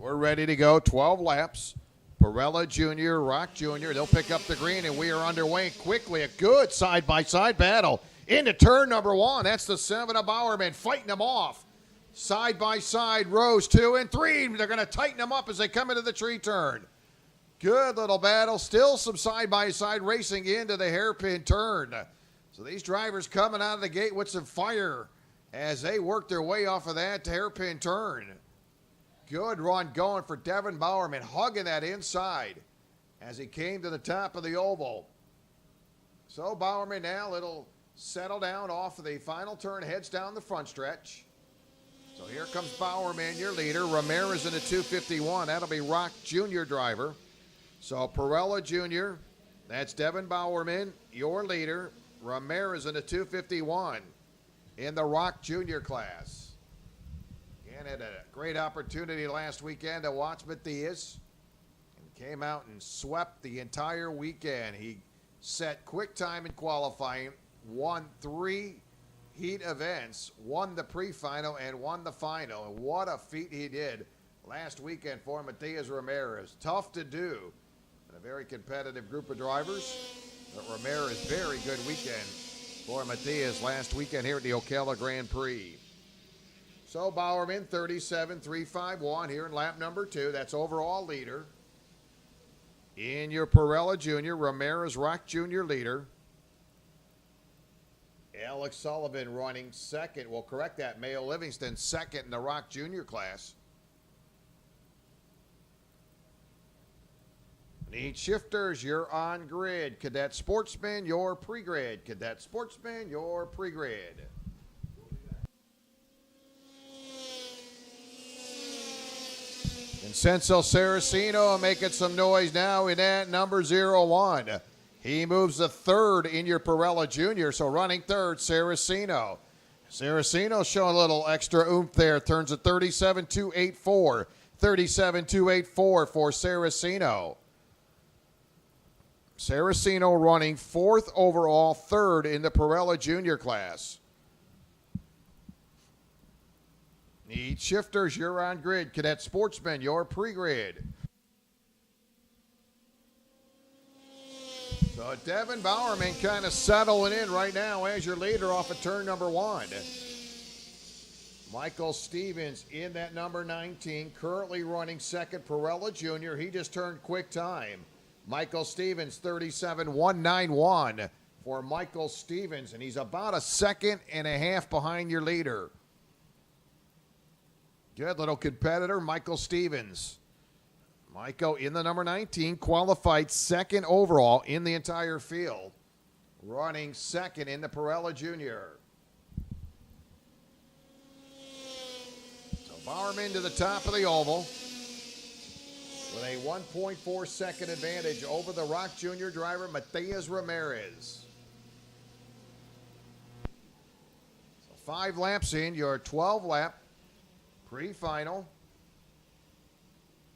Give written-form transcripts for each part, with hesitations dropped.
We're ready to go. 12 laps. Parilla Jr., Rock Jr., they'll pick up the green, and we are underway quickly. A good side-by-side battle into turn number one. That's the 7 of Bowerman fighting them off. Side-by-side, rows 2 and 3. They're going to tighten them up as they come into the tree turn. Good little battle. Still some side-by-side racing into the hairpin turn. So these drivers coming out of the gate with some fire as they work their way off of that hairpin turn. Good run going for Devin Bowerman, hugging that inside as he came to the top of the oval. So Bowerman now, it'll settle down off of the final turn, heads down the front stretch. So here comes Bowerman, your leader. Ramirez in the 251. That'll be Rock Jr. driver. So Parilla Jr., that's Devin Bowerman, your leader. Ramirez in the 251 in the Rock Jr. class. Again, had a great opportunity last weekend to watch Matthias and came out and swept the entire weekend. He set quick time in qualifying, won 3 heat events, won the pre-final and won the final. And what a feat he did last weekend for Matthias Ramirez. Tough to do in a very competitive group of drivers. But Ramirez, very good weekend for Matthias last weekend here at the Ocala Grand Prix. So Bowerman, 37.351 here in lap number 2. That's overall leader. In your Parilla Jr., Ramirez, Rock Jr. leader. Alex Sullivan running second. We'll correct that. Mayo Livingston second in the Rock Jr. class. Need shifters, you're on grid. Cadet Sportsman, you're pre-grid. Cadet Sportsman, you're pre-grid. Vincenzo Saraceno making some noise now in that number 01. He moves to third in your Parilla Jr., so running third, Saraceno. Saraceno showing a little extra oomph there. Turns a 37.284. 37.284 for Saraceno. Saraceno running fourth overall, third in the Parilla Jr. class. Need shifters, you're on grid. Cadet Sportsman, you're pre-grid. So Devin Bowerman kind of settling in right now as your leader off of turn number 1. Michael Stevens in that number 19, currently running second, Parilla Jr. He just turned quick time. Michael Stevens, 37.191 for Michael Stevens, and he's about a second and a half behind your leader. Good little competitor, Michael Stevens. Michael in the number 19, qualified second overall in the entire field, running second in the Parilla Jr. So Bowerman to the top of the oval with a 1.4 second advantage over the Rock Jr. driver, Matthias Ramirez. So 5 laps in, your 12-lap pre-final.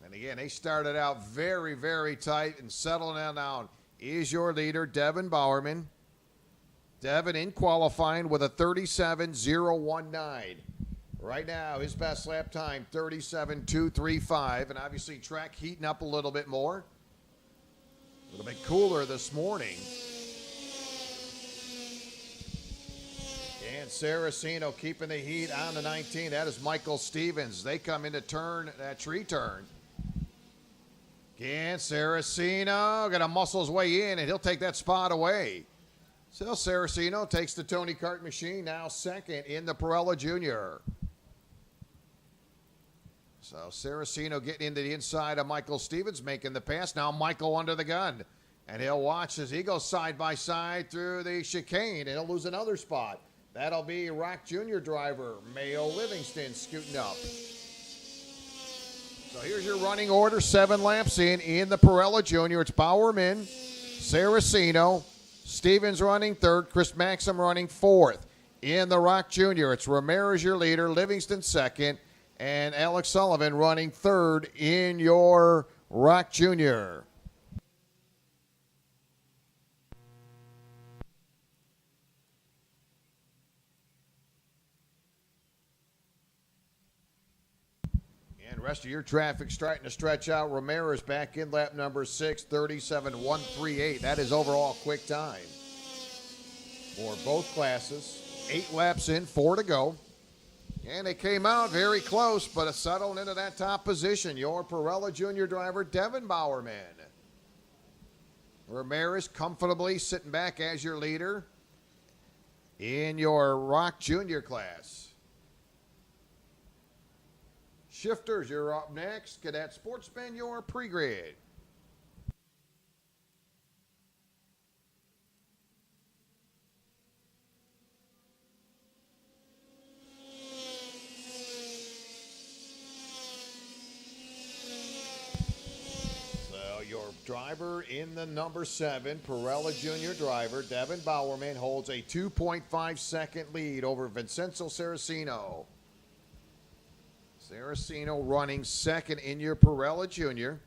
And again, they started out very, very tight and settling down. Is your leader, Devin Bowerman. Devin in qualifying with a 37.019. Right now, his best lap time, 37.235. And obviously, track heating up a little bit more. A little bit cooler this morning. And Saraceno keeping the heat on the 19. That is Michael Stevens. They come into turn, that tree turn. Again, Saraceno going to muscle his way in, and he'll take that spot away. So Saraceno takes the Tony Kart machine, now second in the Parilla Jr. So Saraceno getting into the inside of Michael Stevens, making the pass. Now Michael under the gun. And he'll watch as he goes side by side through the chicane, and he'll lose another spot. That'll be Rock Jr. driver, Mayo Livingston, scooting up. So here's your running order, 7 laps in the Parilla Jr. It's Bowerman, Saraceno, Stevens running third, Chris Maxim running fourth. In the Rock Jr., it's Ramirez your leader, Livingston second, and Alex Sullivan running third in your Rock Jr. rest of your traffic starting to stretch out. Ramirez back in lap number 6, 37.138. That is overall quick time for both classes. 8 laps in, 4 to go. And they came out very close, but settled into that top position. Your Parilla Junior driver, Devin Bowerman. Ramirez comfortably sitting back as your leader in your Rock Junior class. Shifters, you're up next. Cadet Sportsman, your pre-grid. Your driver in the number 7, Parilla Junior driver, Devin Bowerman, holds a 2.5 second lead over Vincenzo Saraceno. Saraceno running second in your Parilla Junior.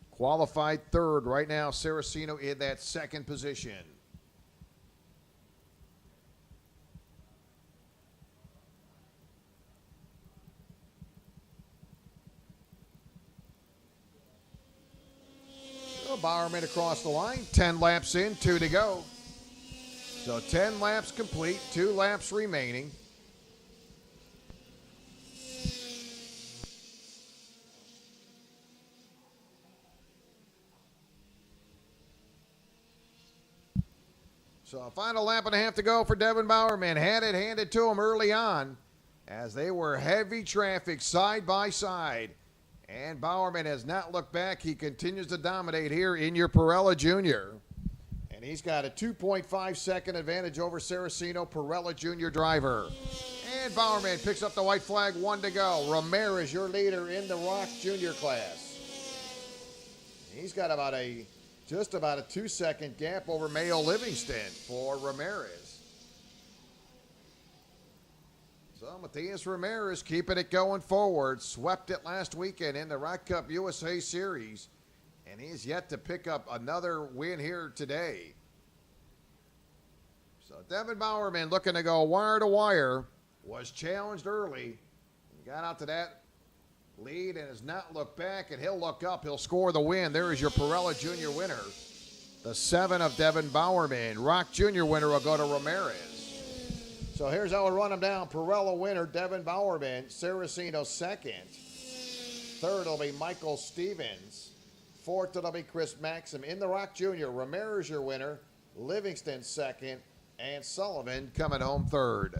Qualified third right now, Saraceno in that second position. Bowerman across the line, 10 laps in, 2 to go. So 10 laps complete, 2 laps remaining. So a final lap and a half to go for Devin Bowerman. Had it handed to him early on as they were heavy traffic side by side. And Bowerman has not looked back. He continues to dominate here in your Parilla Junior. And he's got a 2.5 second advantage over Saraceno, Parilla Junior driver. And Bowerman picks up the white flag, 1 to go. Ramirez, your leader in the Rock Junior class. He's got just about a 2 second gap over Mayo Livingston for Ramirez. So Matias Ramirez keeping it going forward. Swept it last weekend in the Rock Cup USA Series. And he's yet to pick up another win here today. So Devin Bowerman looking to go wire to wire. Was challenged early. Got out to that lead and has not looked back. And he'll look up. He'll score the win. There is your Parilla Junior winner. The 7 of Devin Bowerman. Rock Junior winner will go to Ramirez. So here's how we'll run them down. Parilla winner, Devin Bowerman. Saraceno second. Third will be Michael Stevens. Fourth, it'll be Chris Maxim. In the Rock Junior, Ramirez your winner. Livingston second. And Sullivan coming home third.